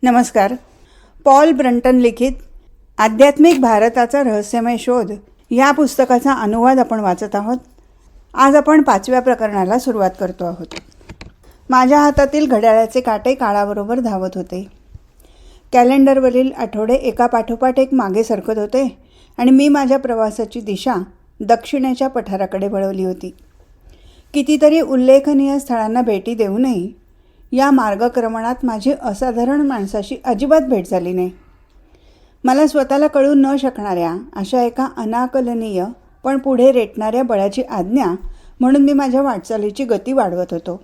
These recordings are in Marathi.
नमस्कार. पॉल ब्रंटन लिखित आध्यात्मिक भारताचा रहस्यमय शोध या पुस्तकाचा अनुवाद आपण वाचत आहोत. आज आपण 5व्या प्रकरणाला सुरुवात करतो आहोत. माझ्या हातातील घड्याळाचे काटे काळाबरोबर धावत होते. कॅलेंडरवरील आठवडे एका पाठोपाठ एक मागे सरकत होते आणि मी माझ्या प्रवासाची दिशा दक्षिणेच्या पठाराकडे वळवली होती. कितीतरी उल्लेखनीय स्थळांना भेटी देऊनही या मार्गक्रमणात माझी असाधारण माणसाशी अजिबात भेट झाली नाही. मला स्वतःला कळू न शकणाऱ्या अशा एका अनाकलनीय पण पुढे रेटणाऱ्या बळाची आज्ञा म्हणून मी माझ्या वाटचालीची गती वाढवत होतो.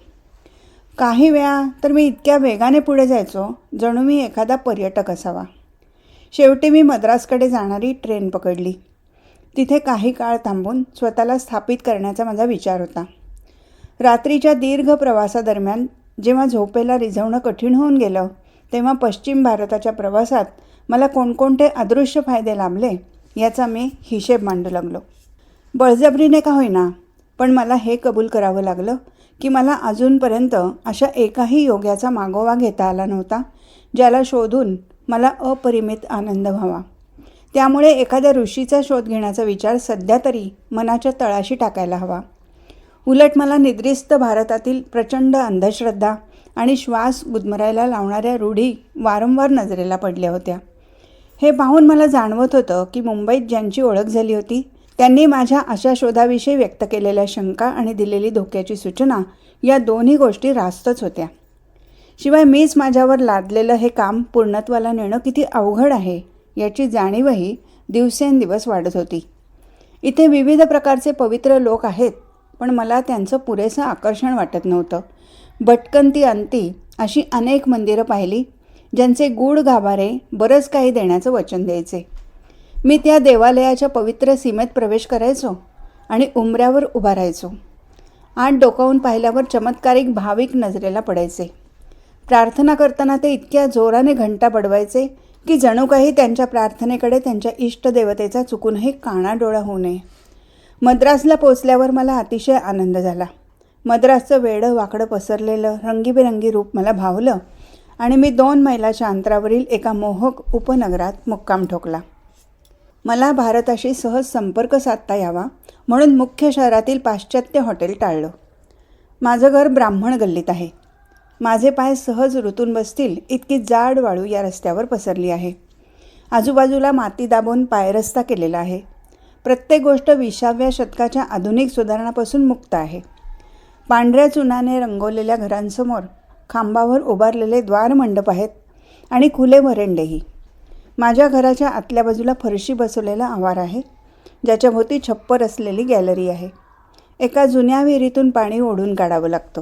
काही वेळा तर मी इतक्या वेगाने पुढे जायचो जणू मी एखादा पर्यटक असावा. शेवटी मी मद्रासकडे जाणारी ट्रेन पकडली. तिथे काही काळ थांबून स्वतःला स्थापित करण्याचा माझा विचार होता. रात्रीच्या दीर्घ प्रवासादरम्यान जेव्हा झोपेला रिझवणं कठीण होऊन गेलं तेव्हा पश्चिम भारताच्या प्रवासात मला कोणकोणते अदृश्य फायदे लाभले याचा मी हिशेब मांडू लागलो. बळजबरीने का होईना पण मला हे कबूल करावं लागलं की मला अजूनपर्यंत अशा एकाही योग्याचा मागोवा घेता आला नव्हता ज्याला शोधून मला अपरिमित आनंद व्हावा. त्यामुळे एखाद्या ऋषीचा शोध घेण्याचा विचार सध्या तरी मनाच्या तळाशी टाकायला हवा. उलट मला निद्रिस्त भारतातील प्रचंड अंधश्रद्धा आणि श्वास गुदमरायला लावणाऱ्या रूढी वारंवार नजरेला पडल्या होत्या. हे पाहून मला जाणवत होतं की मुंबईत ज्यांची ओळख झाली होती त्यांनी माझ्या अशा शोधाविषयी व्यक्त केलेल्या शंका आणि दिलेली धोक्याची सूचना या दोन्ही गोष्टी रास्तच होत्या. शिवाय मीच माझ्यावर लादलेलं हे काम पूर्णत्वाला नेणं किती अवघड आहे याची जाणीवही दिवसेंदिवस वाढत होती. इथे विविध प्रकारचे पवित्र लोक आहेत पण मला त्यांचं पुरेसं आकर्षण वाटत नव्हतं. भटकंती अंती अशी अनेक मंदिरं पाहिली ज्यांचे गूढ गाभारे बरंच काही देण्याचं वचन द्यायचे. मी त्या देवालयाच्या पवित्र सीमेत प्रवेश करायचो आणि उंबऱ्यावर उभा राहायचो. आत डोकावून पाहिल्यावर चमत्कारिक भाविक नजरेला पडायचे. प्रार्थना करताना ते इतक्या जोराने घंटा बडवायचे की जणू काही त्यांच्या प्रार्थनेकडे त्यांच्या इष्टदेवतेचा चुकूनही कानाडोळा होऊ नये. मद्रासला पोचल्यावर मला अतिशय आनंद झाला. मद्रासचं वेडं वाकडं पसरलेलं रंगीबेरंगी रूप मला भावलं आणि मी 2 मैलाच्या अंतरावरील एका मोहक उपनगरात मुक्काम ठोकला. मला भारताशी सहज संपर्क साधता यावा म्हणून मुख्य शहरातील पाश्चात्य हॉटेल टाळलं. माझं घर ब्राह्मण गल्लीत आहे. माझे पाय सहज रुतून बसतील इतकी जाड वाळू या रस्त्यावर पसरली आहे. आजूबाजूला माती दाबून पायरस्ता केलेला आहे. प्रत्येक गोष्ट 20व्या शतकाच्या आधुनिक सुधारणापासून मुक्त आहे. पांढऱ्या चुनाने रंगवलेल्या घरांसमोर खांबावर उभारलेले द्वारमंडप आहेत आणि खुले व्हरेंडेही. माझ्या घराच्या आतल्या बाजूला फरशी बसवलेला आवार आहे ज्याच्या भोवती छप्पर असलेली गॅलरी आहे. एका जुन्या विहिरीतून पाणी ओढून काढावं लागतं.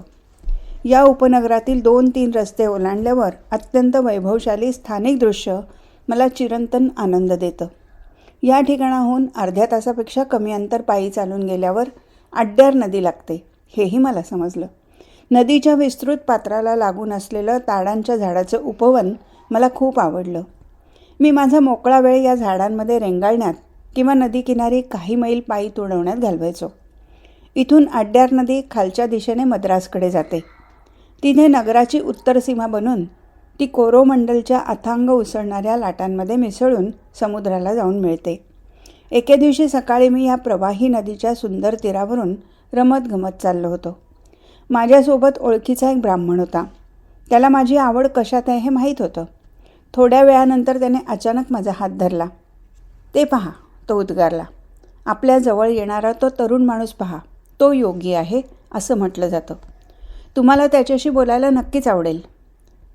या उपनगरातील 2-3 रस्ते ओलांडल्यावर अत्यंत वैभवशाली स्थानिक दृश्य मला चिरंतन आनंद देतं. या ठिकाणाहून अर्ध्या तासापेक्षा कमी अंतर पायी चालून गेल्यावर अड्यार नदी लागते हेही मला समजलं. नदीच्या विस्तृत पात्राला लागून असलेलं ताडांच्या झाडाचं उपवन मला खूप आवडलं. मी माझा मोकळा वेळ या झाडांमध्ये रेंगाळण्यात किंवा नदीकिनारी काही मैल पायी तुडवण्यात घालवायचो. इथून अड्यार नदी खालच्या दिशेने मद्रासकडे जाते. तिथे नगराची उत्तर सीमा बनून ती कोरोमंडलच्या अथांग उसळणाऱ्या लाटांमध्ये मिसळून समुद्राला जाऊन मिळते. एके दिवशी सकाळी मी या प्रवाही नदीच्या सुंदर तीरावरून रमत गमत चाललो होतो. माझ्यासोबत ओळखीचा एक ब्राह्मण होता. त्याला माझी आवड कशात आहे हे माहीत होतं. थोड्या वेळानंतर त्याने अचानक माझा हात धरला. "ते पहा," तो उद्गारला. "आपल्या जवळ येणारा तो तरुण माणूस पहा, तो योगी आहे असं म्हटलं जातं. तुम्हाला त्याच्याशी बोलायला नक्कीच आवडेल.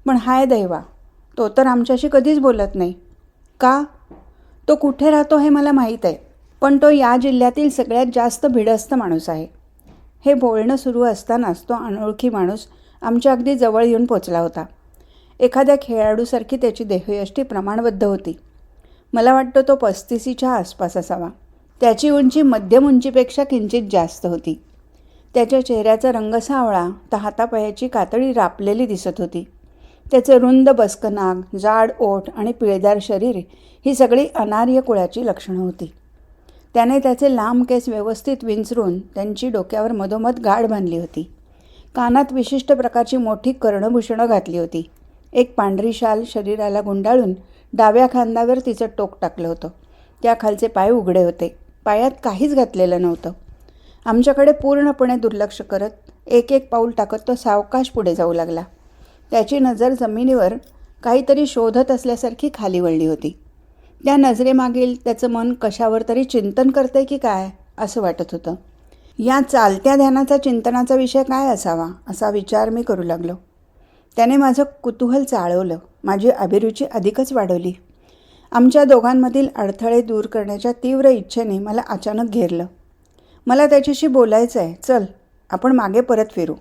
पण हाय दैवा, तो तर आमच्याशी कधीच बोलत नाही." "का?" "तो कुठे राहतो हे मला माहीत आहे, पण तो या जिल्ह्यातील सगळ्यात जास्त भिडस्त माणूस आहे." हे बोलणं सुरू असतानाच तो अनोळखी माणूस आमच्या अगदी जवळ येऊन पोचला होता. एखाद्या खेळाडूसारखी त्याची देहयष्टी प्रमाणबद्ध होती. मला वाटतं तो 35च्या आसपास असावा. त्याची उंची मध्यम उंचीपेक्षा किंचित जास्त होती. त्याच्या चेहऱ्याचा रंग सावळा तर हातापायाची कातडी रापलेली दिसत होती. त्याचे रुंद बसकं नाक, जाड ओठ आणि पिळदार शरीर ही सगळी अनार्य कुळाची लक्षणं होती. त्याने त्याचे लांब केस व्यवस्थित विंचरून त्यांची डोक्यावर मधोमध गाठ बांधली होती. कानात विशिष्ट प्रकारची मोठी कर्णभूषणं घातली होती एक पांढरी शाल शरीराला गुंडाळून डाव्या खांद्यावर तिचं टोक टाकलं होतं. त्या खालचे पाय उघडे होते. पायात काहीच घातलेलं नव्हतं. आमच्याकडे पूर्णपणे दुर्लक्ष करत एक एक पाऊल टाकत तो सावकाश पुढे जाऊ लागला. त्याची नजर जमिनीवर काहीतरी शोधत असल्यासारखी खाली वळली होती. त्या नजरेमागील त्याचं मन कशावर तरी चिंतन करतंय की काय असं वाटत होतं. या चालत्या ध्यानाचा चिंतनाचा विषय काय असावा असा विचार मी करू लागलो. त्याने माझं कुतूहल चाळवलं. माझी अभिरुची अधिकच वाढवली. आमच्या दोघांमधील अडथळे दूर करण्याच्या तीव्र इच्छेने मला अचानक घेरलं. मला त्याच्याशी बोलायचं आहे. चल आपण मागे परत फिरू,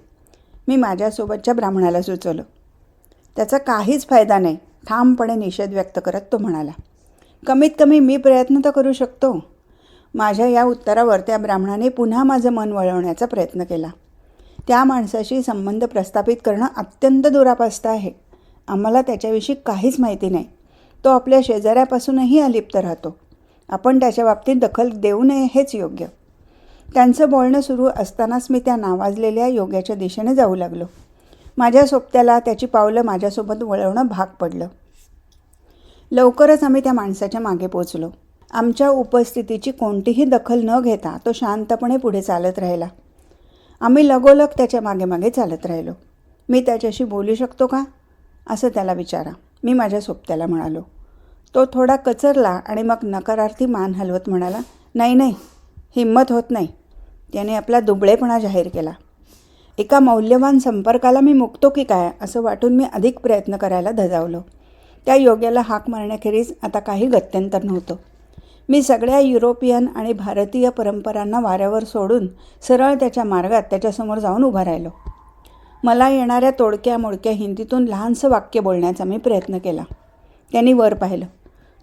मी माझ्यासोबतच्या ब्राह्मणाला सुचवलं. त्याचा काहीच फायदा नाही, ठामपणे निषेध व्यक्त करत तो म्हणाला. कमीत कमी मी प्रयत्न तर करू शकतो. माझ्या या उत्तरावर त्या ब्राह्मणाने पुन्हा माझं मन वळवण्याचा प्रयत्न केला. त्या माणसाशी संबंध प्रस्थापित करणं अत्यंत दुरापास्त आहे. आम्हाला त्याच्याविषयी काहीच माहिती नाही. तो आपल्या शेजाऱ्यापासूनही अलिप्त राहतो. आपण त्याच्या बाबतीत दखल देऊ नये हेच योग्य. त्यांचं बोलणं सुरू असतानाच मी त्या नावाजलेल्या योग्याच्या दिशेने जाऊ लागलो. माझ्या सोबत्याला त्याची पावलं माझ्यासोबत वळवणं भाग पडलं. लवकरच आम्ही त्या माणसाच्या मागे पोचलो. आमच्या उपस्थितीची कोणतीही दखल न घेता तो शांतपणे पुढे चालत राहिला. आम्ही लगोलग त्याच्या मागे मागे चालत राहिलो. मी त्याच्याशी बोलू शकतो का असं त्याला विचारा, मी माझ्या सोबत्याला म्हणालो. तो थोडा कचरला आणि मग नकारार्थी मान हलवत म्हणाला, नाही नाही, हिंमत होत नाही. त्याने आपला दुबळेपणा जाहीर केला. एका मौल्यवान संपर्काला मी मुकतो की काय असं वाटून मी अधिक प्रयत्न करायला धजावलो. त्या योग्याला हाक मारण्याखेरीज आता काही गत्यंतर नव्हतं. मी सगळ्या युरोपियन आणि भारतीय परंपरांना वाऱ्यावर सोडून सरळ त्याच्या मार्गात त्याच्यासमोर जाऊन उभा राहिलो. मला येणाऱ्या तोडक्या मोडक्या हिंदीतून लहानसं वाक्य बोलण्याचा मी प्रयत्न केला. त्यांनी वर पाहिलं.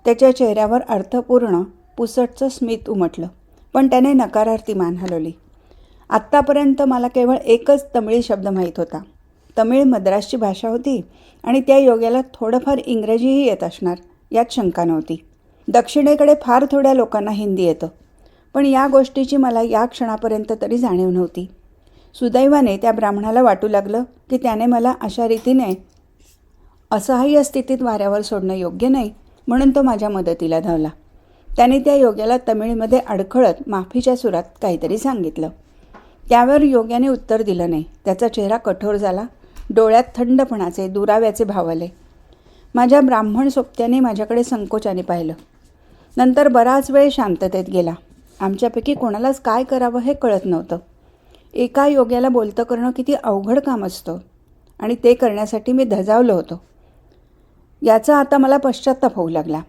त्याच्या चेहऱ्यावर अर्थपूर्ण पुसटचं स्मित उमटलं, पण त्याने नकारार्थी मान हलवली. आत्तापर्यंत मला केवळ एकच तमिळ शब्द माहीत होता. तमिळ मद्रासची भाषा होती आणि त्या योग्याला थोडंफार इंग्रजीही येत असणार यात शंका नव्हती. दक्षिणेकडे फार थोड्या लोकांना हिंदी येतं, पण या गोष्टीची मला या क्षणापर्यंत तरी जाणीव नव्हती. सुदैवाने त्या ब्राह्मणाला वाटू लागलं की त्याने मला अशा रीतीने असहाय्य स्थितीत वाऱ्यावर सोडणं योग्य नाही, म्हणून तो माझ्या मदतीला धावला. त्याने त्या योग्याला तमिळमध्ये अडखळत माफीच्या सुरात काहीतरी सांगितलं. त्यावर योग्याने उत्तर दिलं नाही. त्याचा चेहरा कठोर झाला. डोळ्यात थंडपणाचे दुराव्याचे भाव आले. माझ्या ब्राह्मण सोबत्याने माझ्याकडे संकोचाने पाहिलं. नंतर बराच वेळ शांततेत गेला. आमच्यापैकी कोणालाच काय करावं हे कळत नव्हतं. एका योग्याला बोलतं करणं किती अवघड काम असतं आणि ते करण्यासाठी मी धजावलो होतो. याचा आता मला पश्चात्ताप होऊ लागला.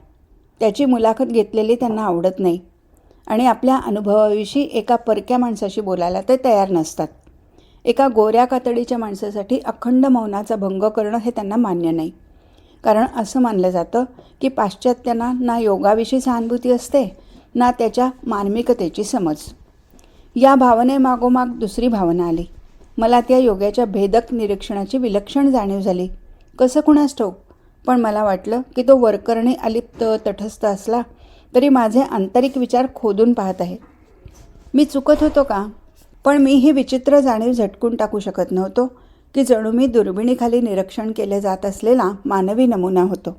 त्याची मुलाखत घेतलेली त्यांना आवडत नाही आणि आपल्या अनुभवाविषयी एका परक्या माणसाशी बोलायला ते तयार नसतात. एका गोऱ्या कातडीच्या माणसासाठी अखंड मौनाचा भंग करणं हे त्यांना मान्य नाही. कारण असं मानलं जातं की पाश्चात्यांना ना योगाविषयी सहानुभूती असते ना त्याच्या मार्मिकतेची समज. या भावनेमागोमाग दुसरी भावना आली. मला त्या योगाच्या भेदक निरीक्षणाची विलक्षण जाणीव झाली. कसं कुणास ठाऊक, पण मला वाटलं की तो वरकरणी अलिप्त तटस्थ असला तरी माझे आंतरिक विचार खोदून पाहत आहे. मी चुकत होतो का? पण मी ही विचित्र जाणीव झटकून टाकू शकत नव्हतो की जणू मी दुर्बिणीखाली निरीक्षण केले जात असलेला मानवी नमुना होतो.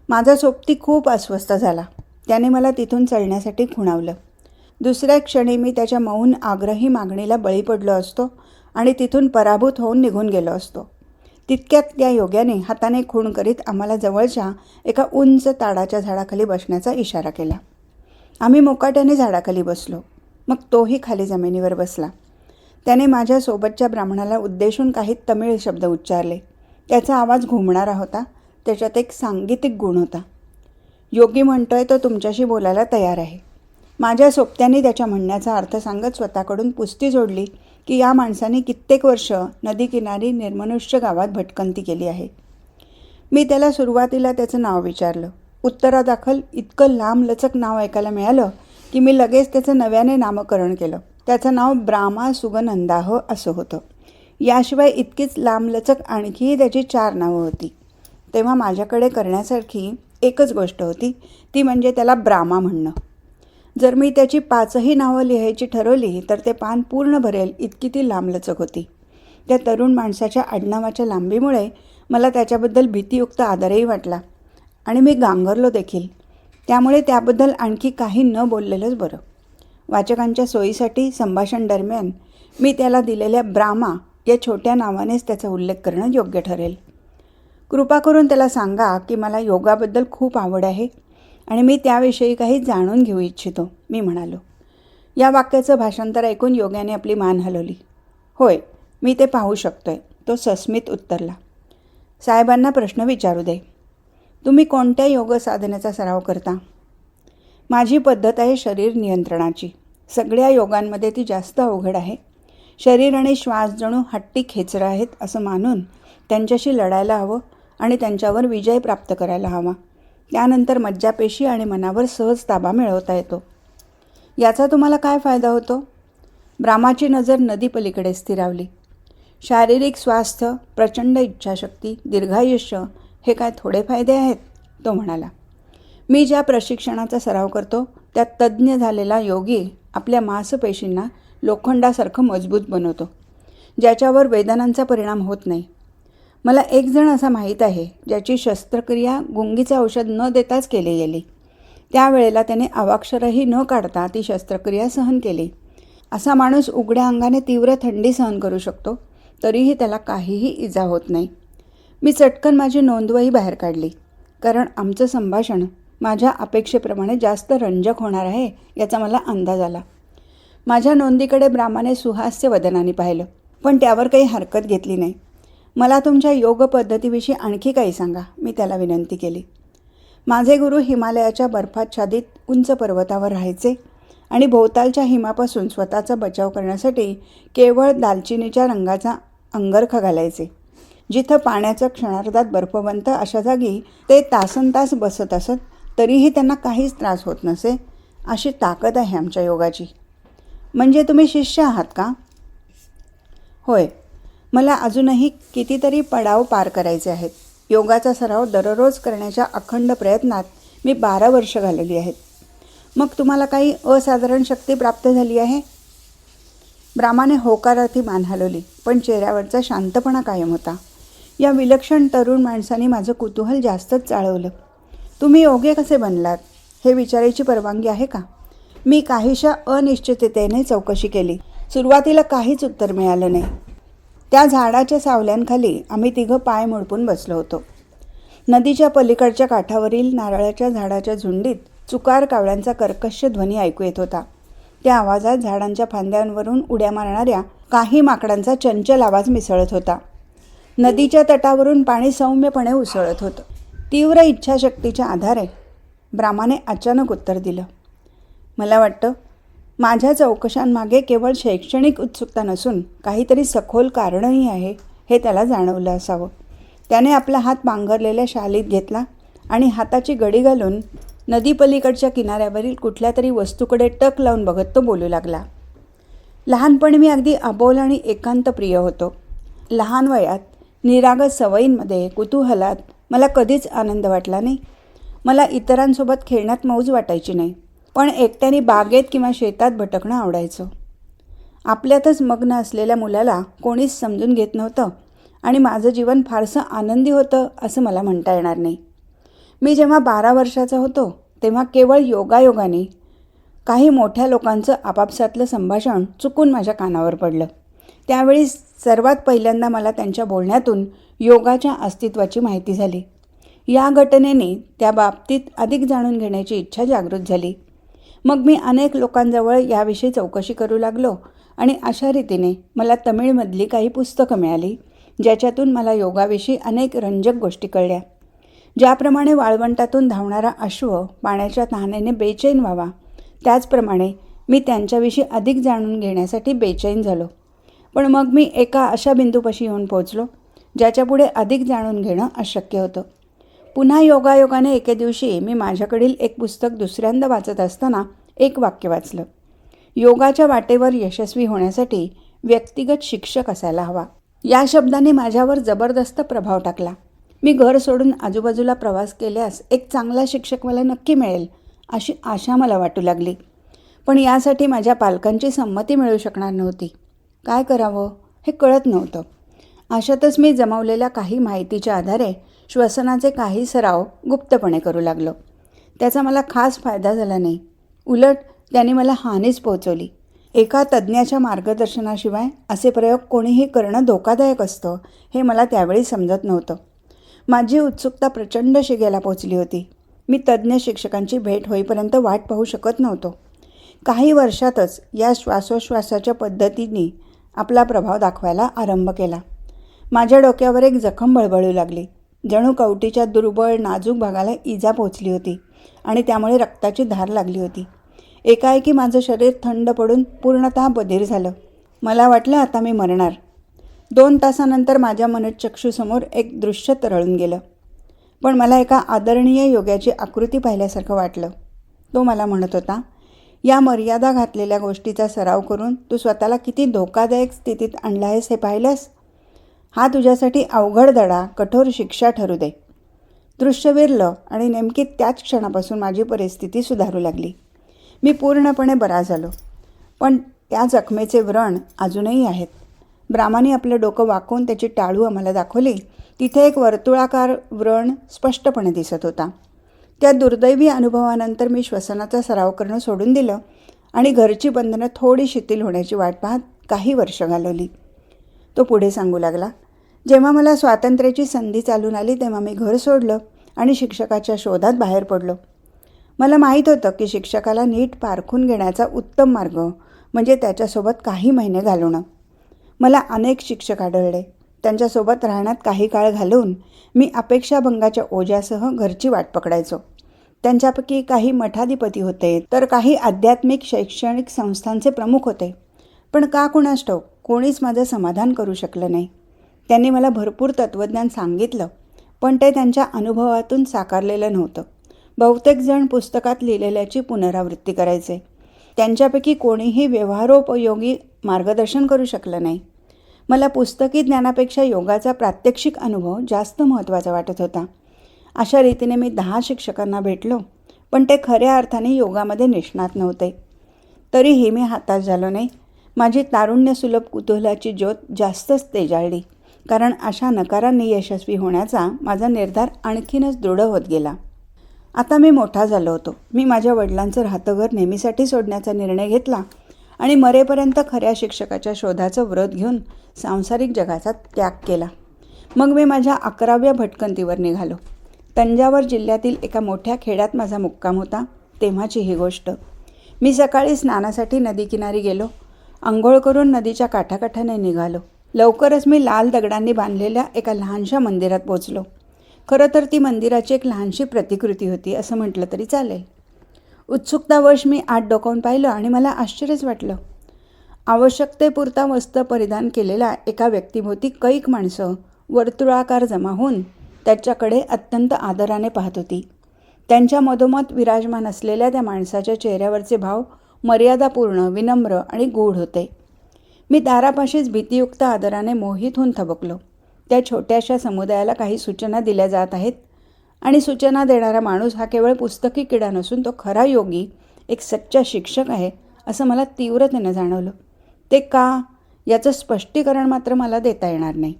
माझा सोबती खूप अस्वस्थ झाला. त्याने मला तिथून चढण्यासाठी खुणावलं. दुसऱ्या क्षणी मी त्याच्या मौन आग्रही मागणीला बळी पडलो असतो आणि तिथून पराभूत होऊन निघून गेलो असतो. तितक्यात त्या योग्याने हाताने खूण करीत आम्हाला जवळच्या एका उंच ताडाच्या झाडाखाली बसण्याचा इशारा केला. आम्ही मुकाट्याने झाडाखाली बसलो. मग तोही खाली जमिनीवर बसला. त्याने माझ्या सोबतच्या ब्राह्मणाला उद्देशून काही तमिळ शब्द उच्चारले. त्याचा आवाज घुमणारा होता. त्याच्यात एक सांगीतिक गुण होता. योगी म्हणतोय तो तुमच्याशी बोलायला तयार आहे. माझ्या सोबत्याने त्याच्या म्हणण्याचा अर्थ सांगत स्वतःकडून पुस्ती जोडली की या माणसाने कित्येक वर्ष नदीकिनारी निर्मनुष्य गावात भटकंती केली आहे. मी त्याला सुरुवातीला त्याचं नाव विचारलं. उत्तरादाखल इतकं लांबलचक नाव ऐकायला मिळालं की मी लगेच त्याचं नव्याने नामकरण केलं. त्याचं नाव ब्राह्मा सुगनंदाह असं होतं. याशिवाय इतकीच लांबलचक आणखीही त्याची 4 नावं होती. तेव्हा माझ्याकडे करण्यासारखी एकच गोष्ट होती, ती म्हणजे त्याला ब्राह्मा म्हणणं. जर मी त्याची 5ही नावं लिहायची ठरवली तर ते पान पूर्ण भरेल इतकी ती लांबलचक होती. त्या तरुण माणसाच्या आडनावाच्या लांबीमुळे मला त्याच्याबद्दल भीतीयुक्त आदरही वाटला आणि मी गांगरलो देखील. त्यामुळे त्याबद्दल आणखी काही न बोललेलंच बरं. वाचकांच्या सोयीसाठी संभाषण दरम्यान मी त्याला दिलेल्या ब्रामा या छोट्या नावानेच त्याचा उल्लेख करणं योग्य ठरेल. कृपा करून त्याला सांगा की मला योगाबद्दल खूप आवड आहे आणि मी त्याविषयी काही जाणून घेऊ इच्छितो, मी म्हणालो. या वाक्याचं भाषांतर ऐकून योग्याने आपली मान हलवली. होय, मी ते पाहू शकतोय, तो सस्मित उत्तरला. साहेबांना प्रश्न विचारू दे. तुम्ही कोणत्या योग साधनेचा सराव करता? माझी पद्धत आहे शरीर नियंत्रणाची. सगळ्या योगांमध्ये ती जास्त अवघड आहे. शरीर आणि श्वास जणू हट्टी खेचरं आहेत असं मानून त्यांच्याशी लढायला हवं आणि त्यांच्यावर विजय प्राप्त करायला हवा. त्यानंतर मज्जापेशी आणि मनावर सहज ताबा मिळवता येतो. याचा तुम्हाला काय फायदा होतो? ब्रामाची नजर नदीपलीकडे स्थिरावली. शारीरिक स्वास्थ्य, प्रचंड इच्छाशक्ती, दीर्घायुष्य हे काय थोडे फायदे आहेत? तो म्हणाला. मी ज्या प्रशिक्षणाचा सराव करतो त्यात तज्ज्ञ झालेला योगी आपल्या मांसपेशींना लोखंडासारखं मजबूत बनवतो, ज्याच्यावर वेदनांचा परिणाम होत नाही. मला एक जण असा माहीत आहे ज्याची शस्त्रक्रिया गुंगीचं औषध न देताच केली गेली. त्यावेळेला त्याने अवाक्षरही न काढता ती शस्त्रक्रिया सहन केली. असा माणूस उघड्या अंगाने तीव्र थंडी सहन करू शकतो, तरीही त्याला काहीही इजा होत नाही. मी चटकन माझी नोंदवही बाहेर काढली, कारण आमचं संभाषण माझ्या अपेक्षेप्रमाणे जास्त रंजक होणार आहे याचा मला अंदाज आला. माझ्या नोंदीकडे ब्राह्माने सुहास्य वदनाने पाहिलं, पण त्यावर काही हरकत घेतली नाही. मला तुमच्या योग पद्धतीविषयी आणखी काही सांगा, मी त्याला विनंती केली. माझे गुरु हिमालयाच्या बर्फाच्छादित उंच पर्वतावर राहायचे आणि भोवतालच्या हिमापासून स्वतःचा बचाव करण्यासाठी केवळ दालचिनीच्या रंगाचा अंगरखा घालायचे. जिथं पाण्याचं क्षणार्धात बर्फवंत अशा जागी ते तासनतास बसत असत, तरीही त्यांना काहीच त्रास होत नसे. अशी ताकद आहे आमच्या योगाची. म्हणजे तुम्ही शिष्य आहात का? होय, मला अजूनही कितीतरी पडाव पार करायचे आहेत. योगाचा सराव दररोज करण्याच्या अखंड प्रयत्नात मी 12 वर्ष घालवली आहेत. मग तुम्हाला काही असाधारण शक्ती प्राप्त झाली आहे? ब्राह्माने होकारार्थी मान हलवली, पण चेहऱ्यावरचा शांतपणा कायम होता. या विलक्षण तरुण माणसाने माझं कुतूहल जास्तच चाळवलं. तुम्ही योगी कसे बनलात हे विचारायची परवानगी आहे का? मी काहीशा अनिश्चिततेने चौकशी केली. सुरुवातीला काहीच उत्तर मिळालं नाही. त्या झाडाच्या सावल्यांखाली आम्ही तिघं पाय मुडपून बसलो होतो. नदीच्या पलीकडच्या काठावरील नारळाच्या झाडाच्या झुंडीत चुकार कावळ्यांचा कर्कश ध्वनी ऐकू येत होता. त्या आवाजात झाडांच्या फांद्यांवरून उड्या मारणाऱ्या काही माकडांचा चंचल आवाज मिसळत होता. नदीच्या तटावरून पाणी सौम्यपणे उसळत होतं. तीव्र इच्छाशक्तीच्या आधारे ब्राह्माने अचानक उत्तर दिलं. मला वाटतं माझ्या चौकशांमागे केवळ शैक्षणिक उत्सुकता नसून काहीतरी सखोल कारणही आहे हे त्याला जाणवलं असावं. त्याने आपला हात पांघरलेल्या शालीत घेतला आणि हाताची गडी घालून नदीपलीकडच्या किनाऱ्यावरील कुठल्या तरी वस्तूकडे टक लावून बघत तो बोलू लागला. लहानपणी मी अगदी अबोल आणि एकांत प्रिय होतो. लहान वयात निरागस सवयींमध्ये, कुतूहलात मला कधीच आनंद वाटला नाही. मला इतरांसोबत खेळण्यात मौज वाटायची नाही, पण एकट्याने बागेत किंवा शेतात भटकणं आवडायचं. आपल्यातच मग्न असलेल्या मुलाला कोणीच समजून घेत नव्हतं आणि माझं जीवन फारसं आनंदी होतं असं मला म्हणता येणार नाही. मी जेव्हा 12 वर्षाचा होतो तेव्हा केवळ योगायोगाने काही मोठ्या लोकांचं आपापसातलं संभाषण चुकून माझ्या कानावर पडलं. त्यावेळी सर्वात पहिल्यांदा मला त्यांच्या बोलण्यातून योगाच्या अस्तित्वाची माहिती झाली. या घटनेने त्या बाबतीत अधिक जाणून घेण्याची इच्छा जागृत झाली. मग मी अनेक लोकांजवळ याविषयी चौकशी करू लागलो आणि अशा रीतीने मला तमिळमधली काही पुस्तकं मिळाली, ज्याच्यातून मला योगाविषयी अनेक रंजक गोष्टी कळल्या. ज्याप्रमाणे वाळवंटातून धावणारा अश्व पाण्याच्या तहानेने बेचैन व्हावा, त्याचप्रमाणे मी त्यांच्याविषयी अधिक जाणून घेण्यासाठी बेचैन झालो. पण मग मी एका अशा बिंदूपाशी येऊन पोहोचलो ज्याच्यापुढे अधिक जाणून घेणं अशक्य होतं. पुन्हा योगायोगाने एके दिवशी मी माझ्याकडील एक पुस्तक दुसऱ्यांदा वाचत असताना एक वाक्य वाचलं. योगाच्या वाटेवर यशस्वी होण्यासाठी व्यक्तिगत शिक्षक असायला हवा. या शब्दाने माझ्यावर जबरदस्त प्रभाव टाकला. मी घर सोडून आजूबाजूला प्रवास केल्यास एक चांगला शिक्षक मला नक्की मिळेल अशी आशा मला वाटू लागली. पण यासाठी माझ्या पालकांची संमती मिळू शकणार नव्हती. काय करावं हे कळत नव्हतं. अशातच मी जमवलेल्या काही माहितीच्या आधारे श्वसनाचे काही सराव गुप्तपणे करू लागलो. त्याचा मला खास फायदा झाला नाही, उलट त्याने मला हानीच पोहोचवली. एका तज्ज्ञाच्या मार्गदर्शनाशिवाय असे प्रयोग कोणीही करणं धोकादायक असतं हे मला त्यावेळी समजत नव्हतं. माझी उत्सुकता प्रचंड शिगेला पोचली होती. मी तज्ज्ञ शिक्षकांची भेट होईपर्यंत वाट पाहू शकत नव्हतो. काही वर्षातच या श्वासोश्वासाच्या पद्धतींनी आपला प्रभाव दाखवायला आरंभ केला. माझ्या डोक्यावर एक जखम बळबळू लागली. जणू कवटीच्या दुर्बळ नाजूक भागाला इजा पोचली होती आणि त्यामुळे रक्ताची धार लागली होती. एकाएकी माझं शरीर थंड पडून पूर्णतः बधीर झालं. मला वाटलं आता मी मरणार. 2 तासानंतर माझ्या मनोचक्षूसमोर एक दृश्य तरळून गेलं. पण मला एका आदरणीय योग्याची आकृती पाहिल्यासारखं वाटलं. तो मला म्हणत होता, या मर्यादा घातलेल्या गोष्टीचा सराव करून तू स्वतःला किती धोकादायक स्थितीत आणला आहेस हे पाहिलंस? हा तुझ्यासाठी अवघड धडा, कठोर शिक्षा ठरू दे. दृश्य विरलं आणि नेमकी त्याच क्षणापासून माझी परिस्थिती सुधारू लागली. मी पूर्णपणे बरा झालो. पण त्या जखमेचे व्रण अजूनही आहेत. ब्राह्मणी आपलं डोकं वाकवून त्याची टाळू आम्हाला दाखवली. तिथे एक वर्तुळाकार व्रण स्पष्टपणे दिसत होता. त्या दुर्दैवी अनुभवानंतर मी श्वसनाचा सराव करणं सोडून दिलं आणि घरची बंधनं थोडी शिथिल होण्याची वाट पाहत काही वर्ष घालवली. तो पुढे सांगू लागला, जेव्हा मला स्वातंत्र्याची संधी चालून आली तेव्हा मी घर सोडलं आणि शिक्षकाच्या शोधात बाहेर पडलो. मला माहीत होतं की शिक्षकाला नीट पारखून घेण्याचा उत्तम मार्ग म्हणजे त्याच्यासोबत काही महिने घालवणं. मला अनेक शिक्षक आढळले. त्यांच्यासोबत राहण्यात काही काळ घालवून मी अपेक्षाभंगाच्या ओझ्यासह घरची वाट पकडायचो. त्यांच्यापैकी काही मठाधिपती होते, तर काही आध्यात्मिक शैक्षणिक संस्थांचे प्रमुख होते. पण का कुणास ठाऊक कोणीच माझं समाधान करू शकलं नाही. त्यांनी मला भरपूर तत्त्वज्ञान सांगितलं, पण ते त्यांच्या अनुभवातून साकारलेलं नव्हतं. बहुतेक जण पुस्तकात लिहिलेल्याची पुनरावृत्ती करायचे. त्यांच्यापैकी कोणीही व्यवहारोपयोगी मार्गदर्शन करू शकलं नाही. मला पुस्तकी ज्ञानापेक्षा योगाचा प्रात्यक्षिक अनुभव जास्त महत्त्वाचा वाटत होता. अशा रीतीने मी 10 शिक्षकांना भेटलो, पण ते खऱ्या अर्थाने योगामध्ये निष्णात नव्हते. तरीही मी हताश झालो नाही. माझी तारुण्यसुलभ कुतूहलाची ज्योत जास्तच तेजाळली, कारण अशा नकारांनी यशस्वी होण्याचा माझा निर्धार आणखीनच दृढ होत गेला. आता मी मोठा झालो होतो. मी माझ्या वडिलांचं राहतं घर नेहमीसाठी सोडण्याचा निर्णय घेतला आणि मरेपर्यंत खऱ्या शिक्षकाच्या शोधाचं व्रत घेऊन सांसारिक जगाचा त्याग केला. मग मी माझ्या 11व्या भटकंतीवर निघालो. तंजावर जिल्ह्यातील एका मोठ्या खेड्यात माझा मुक्काम होता. तेव्हाची ही गोष्ट. मी सकाळी स्नानासाठी नदीकिनारी गेलो. अंघोळ करून नदीच्या काठाकाठाने निघालो. लवकरच मी लाल दगडांनी बांधलेल्या एका लहानशा मंदिरात पोचलो. खरं तर ती मंदिराची एक लहानशी प्रतिकृती होती असं म्हटलं तरी चालेल. उत्सुकतावश मी आत डोकावून पाहिलं आणि मला आश्चर्यच वाटलं. आवश्यकतेपुरता वस्त्र परिधान केलेल्या एका व्यक्तीभोवती कैक माणसं वर्तुळाकार जमा होऊन त्याच्याकडे अत्यंत आदराने पाहत होती. त्यांच्या मधोमध विराजमान असलेल्या त्या माणसाच्या चेहऱ्यावरचे भाव मर्यादापूर्ण, विनम्र आणि गूढ होते. मी दारापाशीच भीतियुक्त आदराने मोहित होऊन थबकलो. त्या छोट्याशा समुदायाला काही सूचना दिल्या जात आहेत आणि सूचना देणारा माणूस हा केवळ पुस्तकी किडा नसून तो खरा योगी, एक सच्चा शिक्षक आहे असं मला तीव्रतेनं जाणवलं. ते का याचं स्पष्टीकरण मात्र मला देता येणार नाही.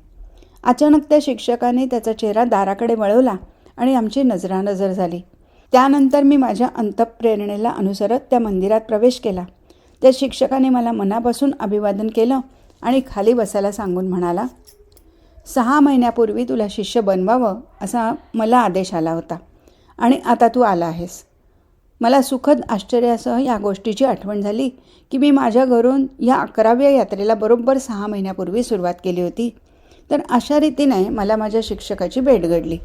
अचानक त्या शिक्षकाने त्याचा चेहरा दाराकडे वळवला आणि आमची नजरानजर झाली. त्यानंतर मी माझ्या अंतःप्रेरणेला अनुसरत त्या मंदिरात प्रवेश केला. त्या शिक्षकाने मला मनापासून अभिवादन केलं आणि खाली बसायला सांगून म्हणाला, 6 महिन्यापूर्वी तुला शिष्य बनवावं असा मला आदेश आला होता आणि आता तू आला आहेस. मला सुखद आश्चर्यासह या गोष्टीची आठवण झाली की मी माझ्या घरून या 11व्या यात्रेला बरोबर 6 महिन्यापूर्वी सुरुवात केली होती. तर अशा रीतीने मला माझ्या शिक्षकाची भेट घडली.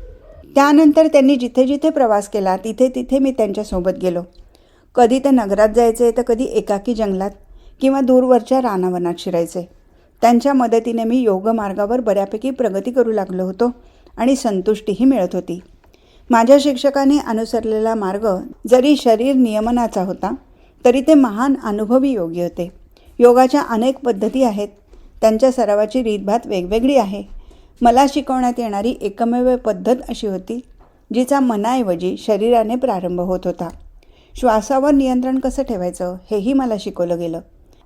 त्यानंतर त्यांनी जिथे जिथे प्रवास केला तिथे तिथे मी त्यांच्यासोबत गेलो. कधी ते नगरात जायचे तर कधी एकाकी जंगलात किंवा दूरवरच्या रानावनात शिरायचे. त्यांच्या मदतीने मी योगमार्गावर बऱ्यापैकी प्रगती करू लागलो होतो आणि संतुष्टीही मिळत होती. माझ्या शिक्षकांनी अनुसरलेला मार्ग जरी शरीर नियमनाचा होता तरी ते महान अनुभवी योगी होते. योगाच्या अनेक पद्धती आहेत. त्यांच्या सरावाची रीतभात वेगवेगळी आहे. मला शिकवण्यात येणारी एकमेव पद्धत अशी होती जिचा मनाऐवजी शरीराने प्रारंभ होत होता. श्वासावर नियंत्रण कसं ठेवायचं हेही मला शिकवलं गेलं.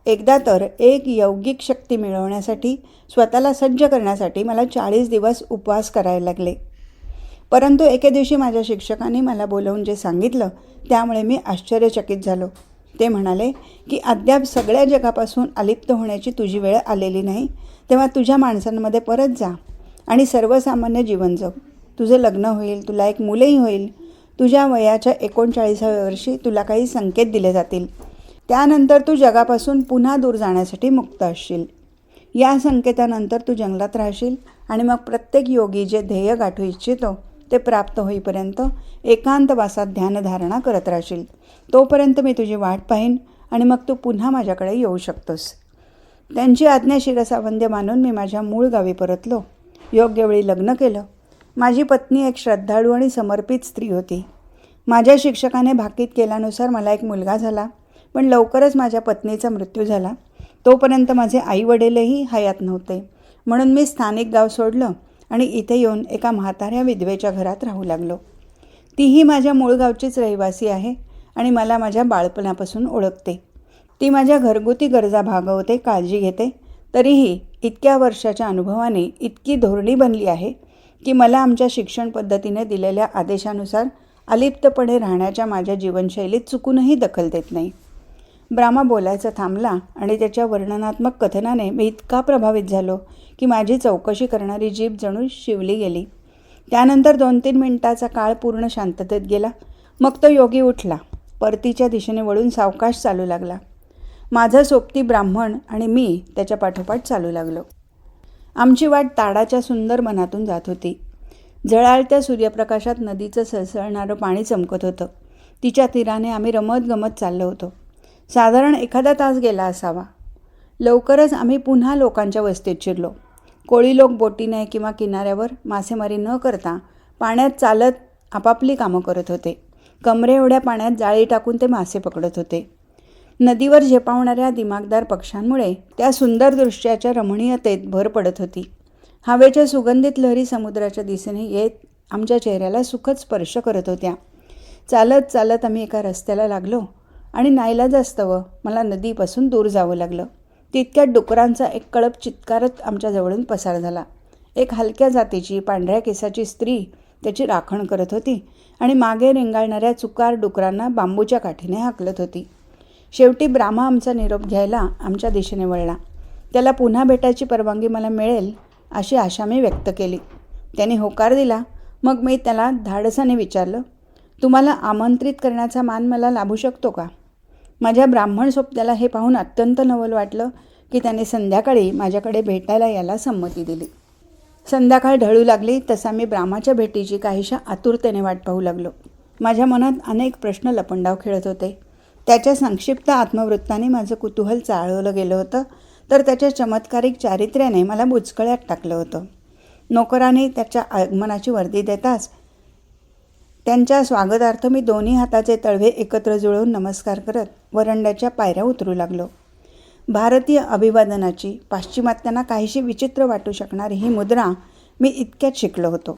एकदा तर एक यौगिक शक्ती मिळवण्यासाठी, स्वतःला सज्ज करण्यासाठी मला 40 दिवस उपवास करायला लागले. परंतु एके दिवशी माझ्या शिक्षकांनी मला बोलवून जे सांगितलं त्यामुळे मी आश्चर्यचकित झालो. ते म्हणाले की अद्याप सगळ्या जगापासून अलिप्त होण्याची तुझी वेळ आलेली नाही, तेव्हा तुझ्या माणसांमध्ये परत जा आणि सर्वसामान्य जीवन जग. तुझं लग्न होईल, तुला एक मुलंही होईल. तुझ्या वयाच्या 39व्या वर्षी तुला काही संकेत दिले जातील. त्यानंतर तू जगापासून पुन्हा दूर जाण्यासाठी मुक्त असशील. या संकेतानंतर तू जंगलात राहशील आणि मग प्रत्येक योगी जे ध्येय गाठू इच्छितो ते प्राप्त होईपर्यंत एकांतवासात ध्यानधारणा करत राहशील. तोपर्यंत मी तुझी वाट पाहीन आणि मग तू पुन्हा माझ्याकडे येऊ शकतोस. त्यांची आज्ञा शिरसावंद्य मानून मी माझ्या मूळ गावी परतलो. योग्य वेळी लग्न केलं. माझी पत्नी एक श्रद्धाळू आणि समर्पित स्त्री होती. माझ्या शिक्षकाने भाकीत केल्यानुसार मला एक मुलगा झाला, पण लवकरच माझ्या पत्नीचा मृत्यू झाला. तोपर्यंत माझे आईवडीलही हयात नव्हते. म्हणून मी स्थानिक गाव सोडलं आणि इथे येऊन एका म्हाताऱ्या विधवेच्या घरात राहू लागलो. तीही माझ्या मूळ गावचीच रहिवासी आहे आणि मला माझ्या बाळपणापासून ओळखते. ती माझ्या घरगुती गरजा भागवते, काळजी घेते. तरीही इतक्या वर्षाच्या अनुभवाने इतकी धोरणी बनली आहे की मला आमच्या शिक्षण पद्धतीने दिलेल्या आदेशानुसार अलिप्तपणे राहण्याच्या माझ्या जीवनशैलीत चुकूनही दखल देत नाही. ब्राह्मा बोलायचा थांबला आणि त्याच्या वर्णनात्मक कथनाने मी इतका प्रभावित झालो की माझी चौकशी करणारी जीभ जणू शिवली गेली. त्यानंतर 2-3 मिनिटाचा काळ पूर्ण शांततेत गेला. मग तो योगी उठला, परतीच्या दिशेने वळून सावकाश चालू लागला. माझं सोबती ब्राह्मण आणि मी त्याच्या पाठोपाठ चालू लागलो. आमची वाट ताडाच्या सुंदर वनातून जात होती. झळाळत्या सूर्यप्रकाशात नदीचं सळसळणारं पाणी चमकत होतं. तिच्या तीराने आम्ही रमत गमत चाललो होतो. साधारण एखादा तास गेला असावा. लवकरच आम्ही पुन्हा लोकांच्या वस्तीत शिरलो. कोळी लोक बोटीने किंवा किनाऱ्यावर मासेमारी न करता पाण्यात चालत आपापली कामं करत होते. कमरे एवढ्या पाण्यात जाळी टाकून ते मासे पकडत होते. नदीवर झेपावणाऱ्या दिमागदार पक्ष्यांमुळे त्या सुंदर दृश्याच्या रमणीयतेत भर पडत होती. हवेच्या सुगंधित लहरी समुद्राच्या दिशेने येत आमच्या चेहऱ्याला सुखद स्पर्श करत होत्या. चालत चालत आम्ही एका रस्त्याला लागलो आणि नाईलाजास्तव मला नदीपासून दूर जावं लागलं. तितक्यात डुकरांचा एक कळप चित्कारत आमच्या जवळून पसार झाला. एक हलक्या जातीची पांढऱ्या केसाची स्त्री त्याची राखण करत होती आणि मागे रेंगाळणाऱ्या चुकार डुकरांना बांबूच्या काठीने हाकलत होती. शेवटी ब्राह्मा आमचा निरोप घ्यायला आमच्या दिशेने वळला. त्याला पुन्हा भेटायची परवानगी मला मिळेल अशी आशा मी व्यक्त केली. त्याने होकार दिला. मग मी त्याला धाडसाने विचारलं, तुम्हाला आमंत्रित करण्याचा मान मला लाभू शकतो का? माझ्या ब्राह्मण सोबत्याला हे पाहून अत्यंत नवल वाटलं की त्याने संध्याकाळी माझ्याकडे भेटायला यायला संमती दिली. संध्याकाळ ढळू लागली तसा मी ब्राह्माच्या भेटीची काहीशा आतुरतेने वाट पाहू लागलो. माझ्या मनात अनेक प्रश्न लपंडाव खेळत होते. त्याच्या संक्षिप्त आत्मवृत्ताने माझं कुतूहल चाळवलं गेलं होतं, तर त्याच्या चमत्कारिक चारित्र्याने मला बुचकळ्यात टाकलं होतं. नोकराने त्याच्या आगमनाची वर्दी देताच त्यांच्या स्वागतार्थ मी दोन्ही हाताचे तळवे एकत्र जुळवून नमस्कार करत वरंड्याच्या पायऱ्या उतरू लागलो. भारतीय अभिवादनाची पाश्चिमात्यांना काहीशी विचित्र वाटू शकणारी ही मुद्रा मी इतक्यात शिकलो होतो.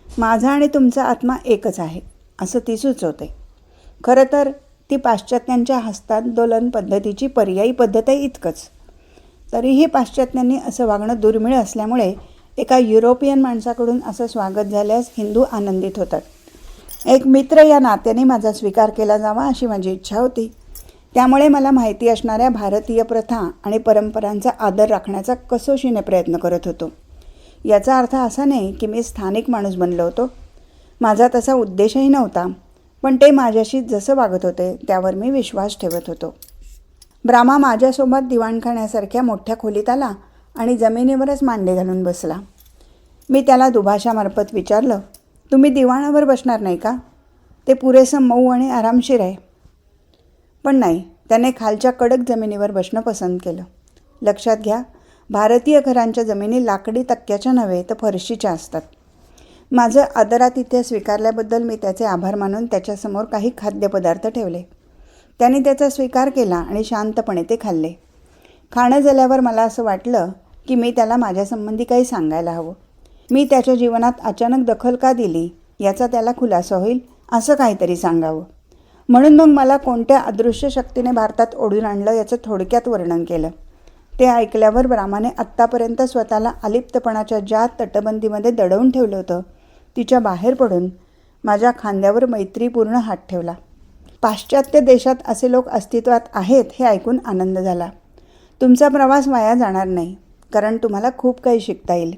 माझा आणि तुमचा आत्मा एकच आहे असं ती सुचवते. खरं तर ती पाश्चात्यांच्या हस्तांदोलन पद्धतीची पर्यायी पद्धत आहे इतकंच. तरीही पाश्चात्यांनी असं वागणं दुर्मिळ असल्यामुळे एका युरोपियन माणसाकडून असं स्वागत झाल्यास हिंदू आनंदित होतात. एक मित्र या नात्याने माझा स्वीकार केला जावा अशी माझी इच्छा होती. त्यामुळे मला माहिती असणाऱ्या भारतीय प्रथा आणि परंपरांचा आदर राखण्याचा कसोशीने प्रयत्न करत होतो. याचा अर्थ असा नाही की मी स्थानिक माणूस बनलो होतो. माझा तसा उद्देशही नव्हता, पण ते माझ्याशी जसं वागत होते त्यावर मी विश्वास ठेवत होतो. ब्राह्मा माझ्यासोबत दिवाणखान्यासारख्या मोठ्या खोलीत आला आणि जमिनीवरच मांडे घालून बसला. मी त्याला दुभाषामार्फत विचारलं, तुम्ही दिवाणावर बसणार नाही का? ते पुरेसं मऊ आणि आरामशीर आहे. पण नाही, त्याने खालच्या कडक जमिनीवर बसणं पसंत केलं. लक्षात घ्या, भारतीय घरांच्या जमिनी लाकडी तक्क्याच्या नव्हे तर फरशीच्या असतात. माझं आदरातिथ्य स्वीकारल्याबद्दल मी त्याचे आभार मानून त्याच्यासमोर काही खाद्यपदार्थ ठेवले. त्याने त्याचा स्वीकार केला आणि शांतपणे ते खाल्ले. खाणं झाल्यावर मला असं वाटलं की मी त्याला माझ्यासंबंधी काही सांगायला हवं. मी त्याच्या जीवनात अचानक दखल का दिली याचा त्याला खुलासा होईल असं काहीतरी सांगावं. म्हणून मग मला कोणत्या अदृश्य शक्तीने भारतात ओढून आणलं याचं थोडक्यात वर्णन केलं. ते ऐकल्यावर रामाने आत्तापर्यंत स्वतःला अलिप्तपणाच्या ज्या तटबंदीमध्ये दडवून ठेवलं होतं तिच्या बाहेर पडून माझ्या खांद्यावर मैत्रीपूर्ण हात ठेवला. पाश्चात्य देशात असे लोक अस्तित्वात आहेत हे ऐकून आनंद झाला. तुमचा प्रवास वाया जाणार नाही, कारण तुम्हाला खूप काही शिकता येईल.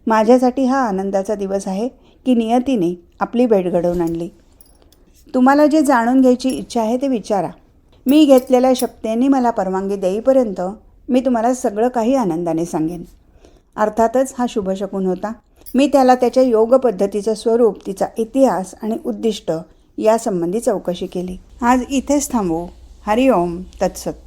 माझ्यासाठी हा आनंदाचा दिवस आहे की नियतीने आपली भेट घडवून आणली. तुम्हाला जे जाणून घ्यायची इच्छा आहे ते विचारा. मी घेतलेल्या शपथेने मला परवानगी देईपर्यंत मी तुम्हाला सगळं काही आनंदाने सांगेन. अर्थातच हा शुभशकून होता. मी त्याला त्याच्या योग पद्धतीचं स्वरूप, तिचा इतिहास आणि उद्दिष्ट यासंबंधी चौकशी केली. आज इथेच थांबू. हरिओम तत्सत.